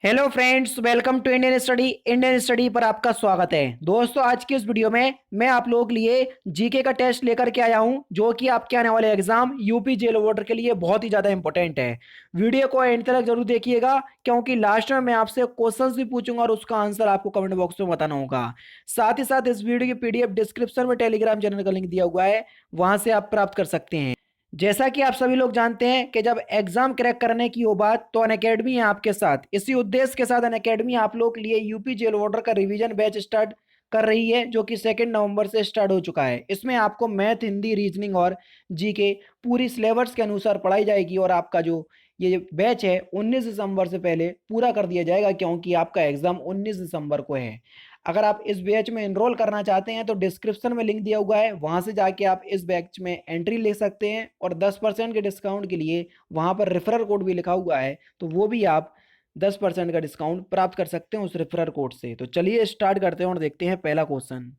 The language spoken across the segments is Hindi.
Hello friends, welcome to Indian study पर आपका स्वागत है। दोस्तों, आज की इस वीडियो में मैं आप लोगों के लिए जीके का टेस्ट लेकर के आया हूं, जो कि आपके आने वाले एग्जाम यूपी जेल वार्डर के लिए बहुत ही ज़्यादा इंपॉर्टेंट है। वीडियो को एंड तक जरूर देखिएगा, क्योंकि लास्ट में मैं आपसे क्वेश्चंस भी पूछूंगा और उसका आंसर आपको कमेंट बॉक्स में बताना होगा। साथ ही साथ इस वीडियो की पीडीएफ डिस्क्रिप्शन में टेलीग्राम चैनल का लिंक दिया हुआ है, वहां से आप प्राप्त कर सकते हैं। जैसा कि आप सभी लोग जानते हैं कि जब एग्जाम क्रैक करने की हो बात, तो अनअकैडमी है आपके साथ। इसी उद्देश्य के साथ अनअकैडमी आप लोग के लिए यूपी जेल वार्डर का रिवीजन बैच स्टार्ट कर रही है, जो कि 2 नवंबर से स्टार्ट हो चुका है। इसमें आपको मैथ, हिंदी, रीजनिंग और जीके पूरी सिलेबस के अनुसार पढ़ाई जाएगी, और आपका जो ये बैच है 19 दिसंबर से पहले पूरा कर दिया जाएगा, क्योंकि आपका एग्जाम 19 दिसंबर को है। अगर आप इस बैच में एनरोल करना चाहते हैं तो डिस्क्रिप्शन में लिंक दिया हुआ है, वहां से जाके आप इस बैच में एंट्री ले सकते हैं, और 10% के डिस्काउंट के लिए वहां पर रेफरल कोड भी लिखा हुआ है, तो वो भी आप 10% का डिस्काउंट प्राप्त कर सकते हैं उस रेफरल कोड से। तो चलिए स्टार्ट करते हैं और देखते हैं पहला क्वेश्चन।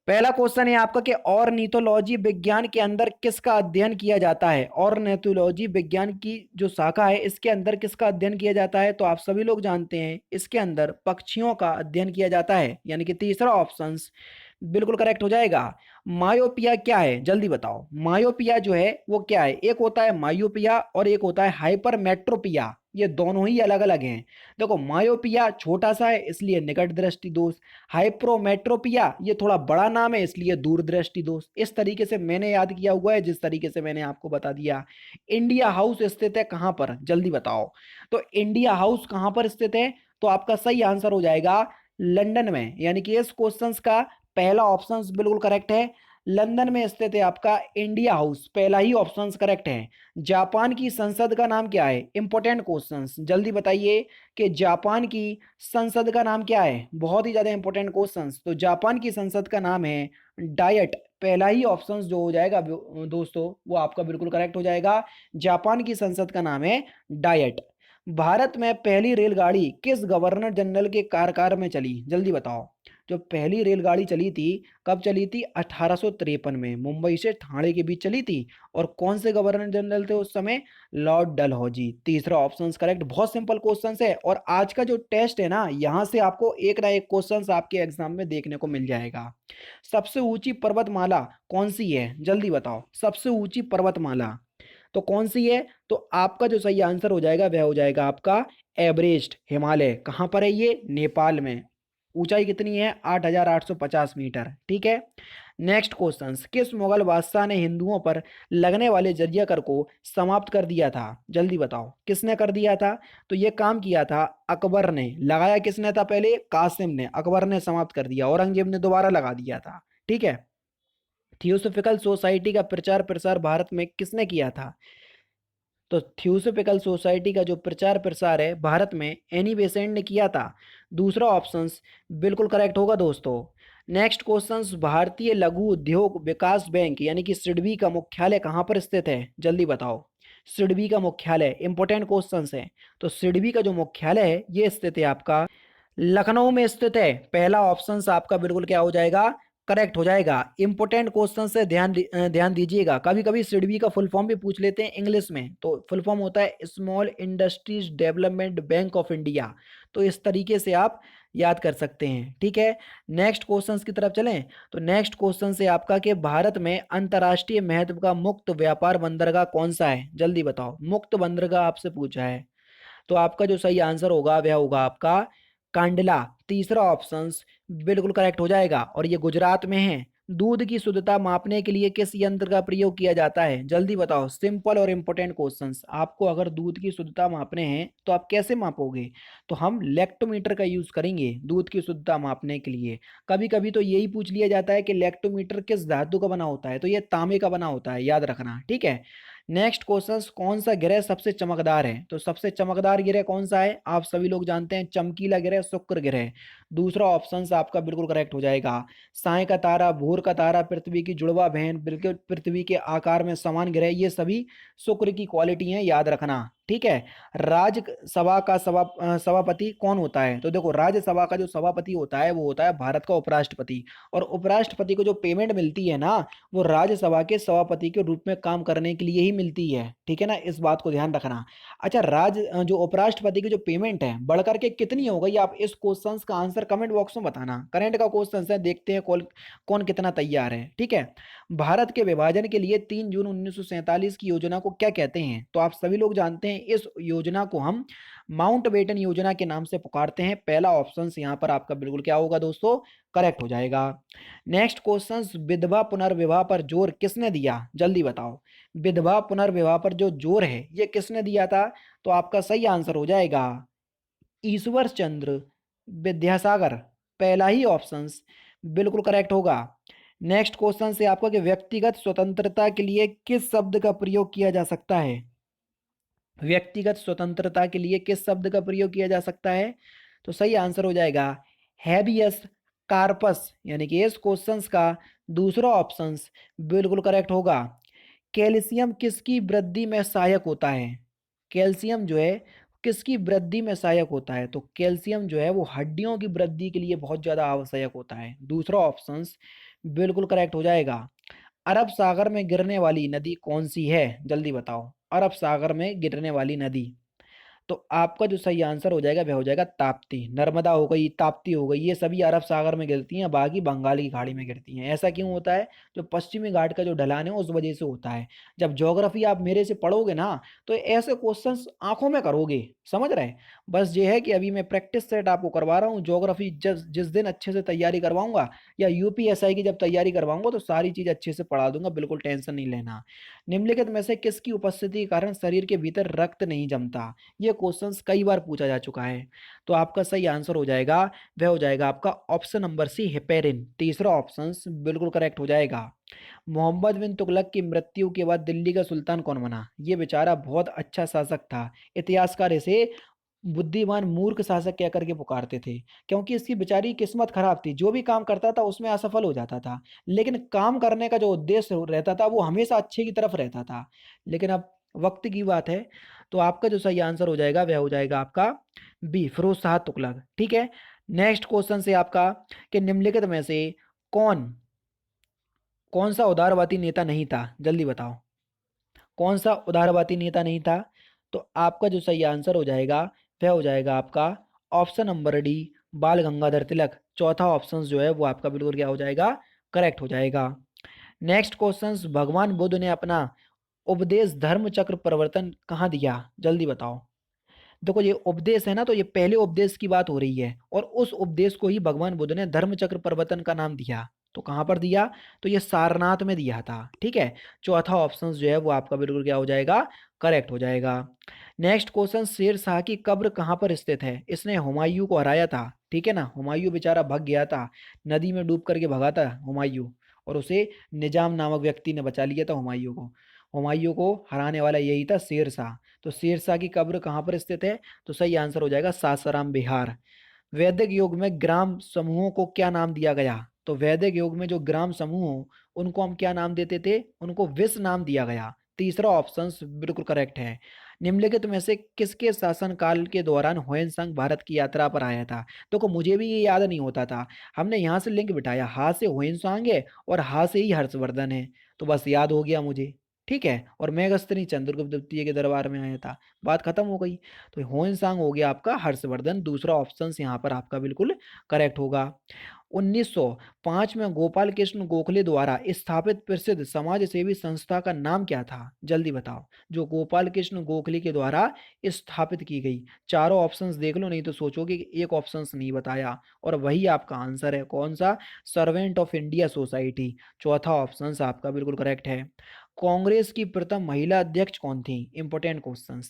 पहला क्वेश्चन है आपका कि ऑर्निथोलॉजी विज्ञान के अंदर किसका अध्ययन किया जाता है। ऑर्निथोलॉजी विज्ञान की जो शाखा है, इसके अंदर किसका अध्ययन किया जाता है, तो आप सभी लोग जानते हैं इसके अंदर पक्षियों का अध्ययन किया जाता है, यानी कि तीसरा ऑप्शन बिल्कुल करेक्ट हो जाएगा। मायोपिया क्या है, जल्दी बताओ। मायोपिया जो है वो क्या है? एक होता है मायोपिया और एक होता है हाइपरमेट्रोपिया। ये दोनों ही अलग अलग हैं। देखो, मायोपिया छोटा सा है, इसलिए निकट दृष्टि दोष। हाइप्रोमेट्रोपिया ये थोड़ा बड़ा नाम है, इसलिए दूरदृष्टि दोष। इस तरीके से मैंने याद किया हुआ है, जिस तरीके से मैंने आपको बता दिया। इंडिया हाउस स्थित है कहाँ पर, जल्दी बताओ। तो इंडिया हाउस कहाँ पर स्थित है, तो आपका सही आंसर हो जाएगा लंदन में, यानी कि इस क्वेश्चन का पहला ऑप्शन बिल्कुल करेक्ट है। लंदन में स्थित है आपका इंडिया हाउस, पहला ही ऑप्शन करेक्ट है। जापान की संसद का नाम क्या है? इंपॉर्टेंट क्वेश्चंस, जल्दी बताइए कि जापान की संसद का नाम क्या है। बहुत ही ज्यादा इंपॉर्टेंट क्वेश्चंस। तो जापान की संसद का नाम है डायट। पहला ही ऑप्शन जो हो जाएगा दोस्तों, वो आपका बिल्कुल करेक्ट हो जाएगा। जापान की संसद का नाम है डायट। भारत में पहली रेलगाड़ी किस गवर्नर जनरल के कार्यकाल में चली, जल्दी बताओ। जो पहली रेलगाड़ी चली थी, कब चली थी? 1853 में मुंबई से ठाणे के बीच चली थी। और कौन से गवर्नर जनरल थे उस समय? लॉर्ड डलहौजी। तीसरा ऑप्शन करेक्ट। बहुत सिंपल क्वेश्चन है, और आज का जो टेस्ट है ना, यहाँ से आपको एक ना एक क्वेश्चन आपके एग्जाम में देखने को मिल जाएगा। सबसे ऊंची पर्वतमाला कौन सी है, जल्दी बताओ। सबसे ऊंची पर्वतमाला तो कौन सी है? तो आपका जो सही आंसर हो जाएगा वह हो जाएगा आपका एवरेस्ट, हिमालय। कहां पर है ये? नेपाल में। ऊंचाई कितनी है? 8,850 मीटर। ठीक है। नेक्स्ट क्वेश्चन, किस मुगल बादशाह ने हिंदुओं पर लगने वाले जजिया कर को समाप्त कर दिया था, जल्दी बताओ। किसने कर दिया था? तो ये काम किया था अकबर ने। लगाया किसने था? पहले कासिम ने। अकबर ने समाप्त कर दिया, औरंगजेब ने दोबारा लगा दिया था। ठीक है। थियोसोफिकल सोसाइटी का प्रचार प्रसार भारत में किसने किया था? तो थियोसोफिकल सोसाइटी का जो प्रचार प्रसार है भारत में, एनी बेसेंट ने किया था। दूसरा ऑप्शन बिल्कुल करेक्ट होगा दोस्तों। नेक्स्ट क्वेश्चन, भारतीय लघु उद्योग विकास बैंक यानी कि सिडबी का मुख्यालय कहाँ पर स्थित है, जल्दी बताओ। सिडबी का मुख्यालय, इंपॉर्टेंट क्वेश्चन है। तो सिडबी का जो मुख्यालय है ये स्थित है आपका लखनऊ में स्थित है। पहला ऑप्शन आपका बिल्कुल क्या हो जाएगा? करेक्ट हो जाएगा। इंपॉर्टेंट क्वेश्चन से ध्यान दीजिएगा। कभी कभी सिडबी का फुल फॉर्म भी पूछ लेते हैं इंग्लिश में, तो फुल फॉर्म होता है small industries development bank of India. तो इस तरीके से आप याद कर सकते हैं। ठीक है। नेक्स्ट क्वेश्चंस की तरफ चलें। तो नेक्स्ट क्वेश्चन से आपका कि भारत में अंतर्राष्ट्रीय महत्व का मुक्त व्यापार बंदरगाह कौन सा है, जल्दी बताओ। मुक्त बंदरगाह आपसे पूछा है, तो आपका जो सही आंसर होगा वह होगा आपका कांडला। तीसरा ऑप्शन बिल्कुल करेक्ट हो जाएगा, और ये गुजरात में है। दूध की शुद्धता मापने के लिए किस यंत्र का प्रयोग किया जाता है, जल्दी बताओ। सिंपल और इंपॉर्टेंट क्वेश्चंस। आपको अगर दूध की शुद्धता मापने हैं तो आप कैसे मापोगे? तो हम लेक्टोमीटर का यूज करेंगे दूध की शुद्धता मापने के लिए। कभी कभी तो यही पूछ लिया जाता है कि लेक्टोमीटर किस धातु का बना होता है, तो ये तांबे का बना होता है, याद रखना। ठीक है। नेक्स्ट क्वेश्चन, कौन सा ग्रह सबसे चमकदार है? तो सबसे चमकदार ग्रह कौन सा है? आप सभी लोग जानते हैं, चमकीला ग्रह शुक्र ग्रह। दूसरा ऑप्शन आपका बिल्कुल करेक्ट हो जाएगा। साय का तारा, भोर का तारा, पृथ्वी की जुड़वा बहन, बिल्कुल पृथ्वी के आकार में समान ग्रह, ये सभी शुक्र की क्वालिटी है, याद रखना। ठीक है। राज्यसभा का सभापति कौन होता है? तो देखो, राज्यसभा का जो सभापति होता है वो होता है भारत का उपराष्ट्रपति। और उपराष्ट्रपति को जो पेमेंट मिलती है ना, वो राज्यसभा के सभापति के रूप में काम करने के लिए ही मिलती है, ठीक है ना, इस बात को ध्यान रखना। अच्छा, जो उपराष्ट्रपति की जो पेमेंट है बढ़कर के कितनी हो गई, आप इस क्वेश्चन का आंसर कमेंट बॉक्स में बताना। करंट का क्वेश्चन है, देखते हैं कौन कौन कितना तैयार है, ठीक है। भारत के विभाजन के लिए 3 जून 1947 की योजना को क्या कहते हैं? तो आप सभी लोग जानते हैं, इस योजना को हम माउंटबेटन योजना के नाम से पुकारते हैं। पहला ऑप्शन यहाँ पर आपका बिल्कुल क्या होगा दोस्तों, करेक्ट हो जाएगा। नेक्स्ट क्वेश्चन, विधवा पुनर्विवाह पर जोर किसने दिया? जल्दी बताओ, विधवा पुनर्विवाह पर जो जोर है ये किसने दिया था? तो आपका सही आंसर हो जाएगा ईश्वर चंद्र विद्यासागर, पहला ही ऑप्शन बिल्कुल करेक्ट होगा। नेक्स्ट क्वेश्चन से आपका कि व्यक्तिगत स्वतंत्रता के लिए किस शब्द का प्रयोग किया जा सकता है? व्यक्तिगत स्वतंत्रता के लिए किस शब्द का प्रयोग किया जा सकता है? तो सही आंसर हो जाएगा हैबियस कार्पस, यानी कि इस क्वेश्चन का दूसरा ऑप्शन बिल्कुल करेक्ट होगा। कैल्शियम किसकी वृद्धि में सहायक होता है? कैल्शियम जो है किसकी वृद्धि में सहायक होता है? तो कैल्शियम जो है वो हड्डियों की वृद्धि के लिए बहुत ज्यादा आवश्यक होता है। दूसरा ऑप्शन बिल्कुल करेक्ट हो जाएगा। अरब सागर में गिरने वाली नदी कौन सी है? जल्दी बताओ, अरब सागर में गिरने वाली नदी। तो आपका जो सही आंसर हो जाएगा वह हो जाएगा ताप्ती। नर्मदा हो गई, ताप्ती हो गई, ये सभी अरब सागर में गिरती हैं, बाकी बंगाल की खाड़ी में गिरती हैं। ऐसा क्यों होता है? जो पश्चिमी घाट का जो ढलान है उस वजह से होता है। जब ज्योग्राफी आप मेरे से पढ़ोगे ना, तो ऐसे क्वेश्चंस आंखों में करोगे, समझ रहे हैं। बस ये है कि अभी मैं प्रैक्टिस सेट आपको करवा रहा हूँ। ज्योग्राफी जिस जिस दिन अच्छे से तैयारी करवाऊंगा, या यूपीएसआई की जब तैयारी करवाऊंगा, तो सारी चीज अच्छे से पढ़ा दूंगा, बिल्कुल टेंशन नहीं लेना। निम्नलिखित में से किसकी उपस्थिति के कारण शरीर के भीतर रक्त नहीं जमता? ये क्वेश्चंस कई बार पूछा जा चुका है। तो आपका सही आंसर हो जाएगा, वह हो जाएगा आपका ऑप्शन नंबर सी, हेपेरिन। तीसरा ऑप्शन बिल्कुल करेक्ट हो जाएगा। मोहम्मद बिन तुगलक की मृत्यु के बाद दिल्ली का सुल्तान कौन बना? ये बेचारा बहुत अच्छा शासक था। इतिहासकार इसे बुद्धिमान मूर्ख शासक कह करके पुकारते थे, क्योंकि इसकी बेचारी किस्मत खराब थी। जो भी काम करता था उसमें असफल हो जाता था, लेकिन काम करने का जो उद्देश्य रहता था वो हमेशा अच्छे की तरफ रहता था। लेकिन अब वक्त की बात है, तो आपका जो सही आंसर हो जाएगा वह हो जाएगा आपका बी, फिरोज शाह तुगलक, ठीक है। नेक्स्ट क्वेश्चन से आपका कि निम्नलिखित में से कौन कौन सा उदारवादी नेता नहीं था? जल्दी बताओ, कौन सा उदारवादी नेता नहीं था? तो आपका जो सही आंसर हो जाएगा वह हो जाएगा आपका ऑप्शन नंबर डी, बाल गंगाधर तिलक। चौथा ऑप्शन जो है वो आपका बिल्कुल क्या हो जाएगा, करेक्ट हो जाएगा। नेक्स्ट क्वेश्चन, भगवान बुद्ध ने अपना उपदेश धर्म चक्र परिवर्तन कहाँ दिया? जल्दी बताओ। देखो, ये उपदेश है ना, तो ये पहले उपदेश की बात हो रही है, और उस उपदेश को ही भगवान बुद्ध ने धर्म चक्र प्रवर्तन का नाम दिया। तो कहाँ पर दिया? तो ये सारनाथ में दिया था, ठीक है। चौथा ऑप्शन जो है वो आपका बिल्कुल क्या हो जाएगा, करेक्ट हो जाएगा। नेक्स्ट क्वेश्चन, शेर शाह की कब्र कहाँ पर स्थित है? इसने हुमायूं को हराया था, ठीक है ना। हुमायूं बेचारा भग गया था, नदी में डूब करके भगा था हुमायूं, और उसे निजाम नामक व्यक्ति ने बचा लिया था हुमायूं को। हुमायूं को हराने वाला यही था शेर शाह। तो शेरशाह की कब्र कहाँ पर स्थित है? तो सही आंसर हो जाएगा सासाराम, बिहार। वैदिक युग में ग्राम समूहों को क्या नाम दिया गया? तो वैदिक युग में जो ग्राम समूह हो उनको हम क्या नाम देते थे? उनको विश्व नाम दिया गया। तीसरा ऑप्शन बिल्कुल करेक्ट है। निम्नलिखित में से किसके शासनकाल के दौरान ह्वेनसांग भारत की यात्रा पर आया था? देखो, मुझे भी ये याद नहीं होता था, हमने यहाँ से लिंक बिठाया, हा से ह्वेनसांग है और हा से ही हर्षवर्धन है, तो बस याद हो गया मुझे, ठीक है। और मेघस्तनी चंद्रगुप्त द्वितीय के दरबार में आया था, बात खत्म हो गई। तो ह्वेनसांग हो गया आपका हर्षवर्धन। दूसरा ऑप्शन यहाँ पर आपका बिल्कुल करेक्ट होगा। 1905 में गोपाल कृष्ण गोखले द्वारा स्थापित प्रसिद्ध समाज सेवी संस्था का नाम क्या था? जल्दी बताओ, जो गोपाल कृष्ण गोखले के द्वारा स्थापित की गई। चारों ऑप्शंस देख लो, नहीं तो सोचोगे कि एक ऑप्शंस नहीं बताया, और वही आपका आंसर है। कौन सा? Servant of India society. चौथा ऑप्शन आपका बिल्कुल करेक्ट है। कांग्रेस की प्रथम महिला अध्यक्ष कौन थी? Important question.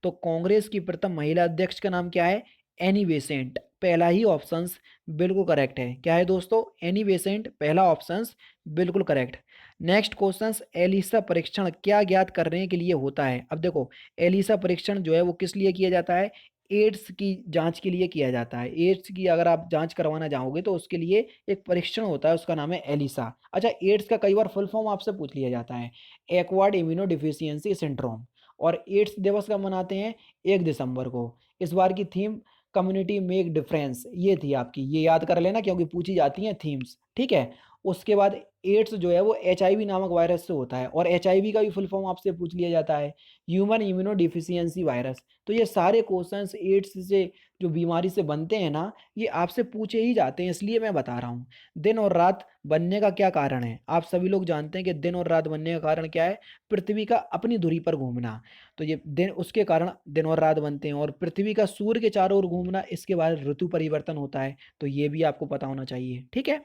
तो कांग्रेस की प्रथम महिला अध्यक्ष का नाम क्या है? एनी बेसेंट, पहला ही ऑप्शन बिल्कुल करेक्ट है। क्या है दोस्तों? एनी बेसेंट, पहला ऑप्शन बिल्कुल करेक्ट। नेक्स्ट क्वेश्चन, एलिसा परीक्षण क्या ज्ञात करने के लिए होता है? अब देखो, एलिसा परीक्षण जो है वो किस लिए किया जाता है? एड्स की जांच के लिए किया जाता है। एड्स की अगर आप जांच करवाना चाहोगे तो उसके लिए एक परीक्षण होता है, उसका नाम है एलिसा। अच्छा, एड्स का कई बार फुल फॉर्म आपसे पूछ लिया जाता है, एक्वायर्ड इम्यूनो डिफिशियंसी सिंड्रोम। और एड्स दिवस कब मनाते हैं? 1 दिसंबर को। इस बार की थीम कम्युनिटी मेक डिफरेंस ये थी आपकी, ये याद कर लेना क्योंकि पूछी जाती हैं थीम्स, ठीक है। उसके बाद एड्स जो है वो एचआईवी नामक वायरस से होता है, और एचआईवी का भी फुल फॉर्म आपसे पूछ लिया जाता है, ह्यूमन इम्यूनो डिफिशियंसी वायरस। तो ये सारे क्वेश्चंस एड्स से जो बीमारी से बनते हैं ना, ये आपसे पूछे ही जाते हैं, इसलिए मैं बता रहा हूँ। दिन और रात बनने का क्या कारण है? आप सभी लोग जानते हैं कि दिन और रात बनने का कारण क्या है? पृथ्वी का अपनी धुरी पर घूमना। तो ये दिन, उसके कारण दिन और रात बनते हैं, और पृथ्वी का सूर्य के चारों ओर घूमना, इसके बाद ऋतु परिवर्तन होता है। तो ये भी आपको पता होना चाहिए, ठीक है।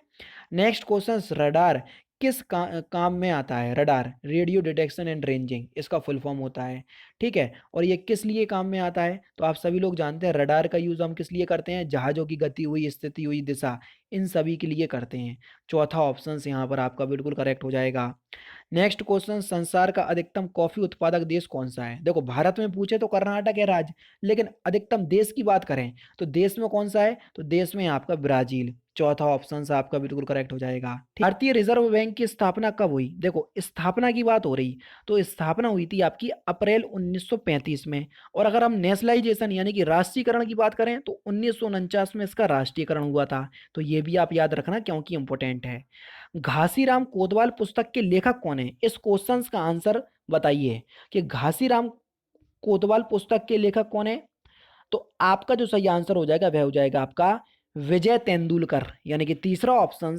नेक्स्ट क्वेश्चन, रडार किस काम में आता है? Radar radio detection and ranging इसका फुल फॉर्म होता है, ठीक है। और ये किस लिए काम में आता है? तो आप सभी लोग जानते हैं रडार का यूज हम किस लिए करते हैं? जहाजों की गति हुई, स्थिति हुई, दिशा, इन सभी के लिए करते हैं। चौथा ऑप्शन यहाँ पर आपका बिल्कुल करेक्ट हो जाएगा। नेक्स्ट क्वेश्चन, संसार का अधिकतम कॉफी उत्पादक देश कौन सा है? देखो भारत में पूछे तो कर्नाटक है राज्य, लेकिन अधिकतम देश की बात करें तो देश में कौन सा है? तो देश में आपका ब्राजील। चौथा ऑप्शन आपका बिल्कुल करेक्ट हो जाएगा। भारतीय रिजर्व बैंक की स्थापना कब हुई? देखो स्थापना की बात हो रही, तो स्थापना हुई थी आपकी अप्रैल 1935 में। और अगर हम नेशनलाइजेशन यानी कि राष्ट्रीयकरण की बात करें तो 1949 में इसका राष्ट्रीयकरण हुआ था। तो ये भी आप याद रखना क्योंकि इंपॉर्टेंट है। घासीराम कोतवाल पुस्तक के लेखक कौन है? इस क्वेश्चन का आंसर बताइए कि घासीराम कोतवाल पुस्तक के लेखक कौन है। तो आपका जो सही आंसर हो जाएगा वह हो जाएगा आपका विजय तेंदुलकर, यानी कि तीसरा ऑप्शन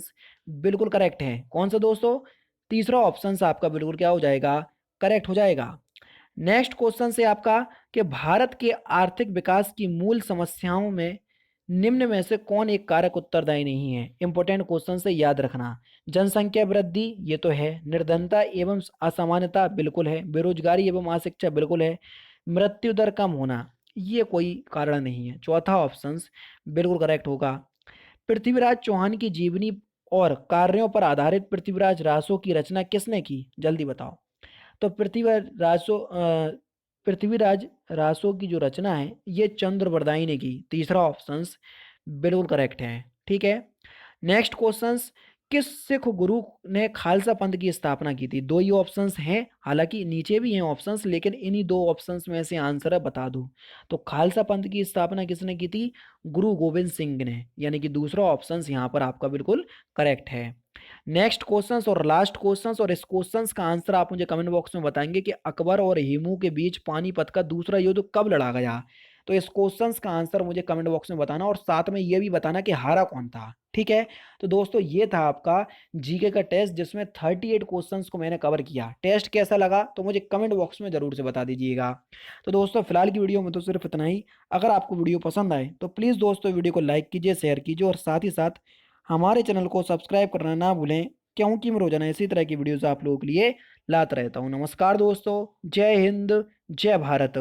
बिल्कुल करेक्ट है। कौन सा दोस्तों? तीसरा ऑप्शन आपका बिल्कुल क्या हो जाएगा? करेक्ट हो जाएगा। नेक्स्ट क्वेश्चन से आपका कि भारत के आर्थिक विकास की मूल समस्याओं में निम्न में से कौन एक कारक उत्तरदायी नहीं है? इंपॉर्टेंट क्वेश्चन से याद रखना। जनसंख्या वृद्धि ये तो है, निर्धनता एवं असमानता बिल्कुल है, बेरोजगारी एवं अशिक्षा बिल्कुल है, मृत्यु दर कम होना ये कोई कारण नहीं है। चौथा ऑप्शन बिल्कुल करेक्ट होगा। पृथ्वीराज चौहान की जीवनी और कार्यों पर आधारित पृथ्वीराज रासो की रचना किसने की? जल्दी बताओ। तो पृथ्वीराज रासो की जो रचना है ये चंद्रबरदाई ने की। तीसरा ऑप्शन बिल्कुल करेक्ट है, ठीक है। नेक्स्ट क्वेश्चन, किस सिख गुरु ने खालसा पंथ की स्थापना की थी? दो ही ऑप्शंस हैं, हालांकि नीचे भी हैं ऑप्शंस, लेकिन इन्हीं दो ऑप्शंस में से आंसर है, बता दूं। तो खालसा पंथ की स्थापना किसने की थी? गुरु गोविंद सिंह ने, यानी कि दूसरा ऑप्शन यहाँ पर आपका बिल्कुल करेक्ट है। नेक्स्ट क्वेश्चंस और लास्ट क्वेश्चंस, और इस क्वेश्चंस का आंसर आप मुझे कमेंट बॉक्स में बताएंगे कि अकबर और हेमू के बीच पानीपत का दूसरा युद्ध कब लड़ा गया। तो इस क्वेश्चंस का आंसर मुझे कमेंट बॉक्स में बताना, और साथ में ये भी बताना कि हारा कौन था, ठीक है। तो दोस्तों ये था आपका जीके का टेस्ट, जिसमें 38 क्वेश्चंस को मैंने कवर किया। टेस्ट कैसा लगा तो मुझे कमेंट बॉक्स में जरूर से बता दीजिएगा। तो दोस्तों फिलहाल की वीडियो में तो सिर्फ इतना ही। अगर आपको वीडियो पसंद आए तो प्लीज़ दोस्तों वीडियो को लाइक कीजिए, शेयर कीजिए, और साथ ही साथ हमारे चैनल को सब्सक्राइब करना ना भूलें, क्योंकि मैं रोजाना इसी तरह की वीडियोस आप लोगों के लिए लाता रहता हूँ। नमस्कार दोस्तों, जय हिंद, जय भारत।